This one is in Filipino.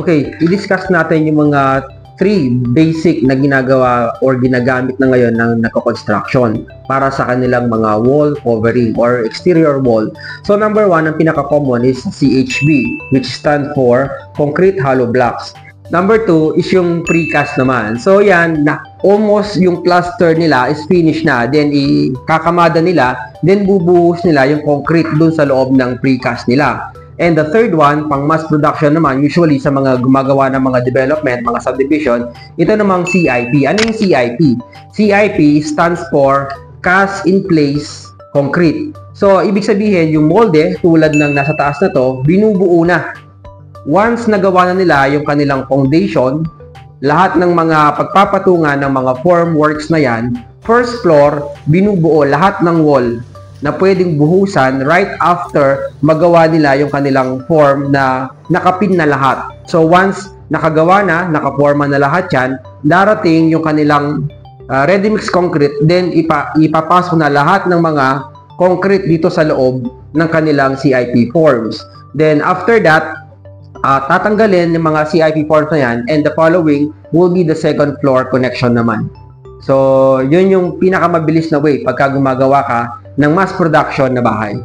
Okay, i-discuss natin yung mga three basic na ginagawa or ginagamit na ngayon ng nagko-construction para sa kanilang mga wall covering or exterior wall. So number one, ang pinaka-common is CHB, which stand for Concrete Hollow Blocks. Number two is yung precast naman. So yan, almost yung plaster nila is finished na. Then ikakamada nila, then bubuhos nila yung concrete dun sa loob ng precast nila. And the third one, pang mass production naman, usually sa mga gumagawa ng mga development, mga subdivision, ito namang CIP. Ano yung CIP? CIP stands for Cast in Place Concrete. So, ibig sabihin, yung molde, tulad ng nasa taas na to, binubuo na. Once nagawa na nila yung kanilang foundation, lahat ng mga pagpapatungan ng mga formworks na yan, first floor, binubuo lahat ng wall na pwedeng buhusan right after magawa nila yung kanilang form na nakapin na lahat. So once nakagawa na, nakaporma na lahat yan, darating yung kanilang ready-mix concrete, then ipapasok na lahat ng mga concrete dito sa loob ng kanilang CIP forms. Then after that, tatanggalin yung mga CIP forms na yan, and the following will be the second floor connection naman. So, yun yung pinakamabilis na way pagka gumagawa ka ng mass production na bahay.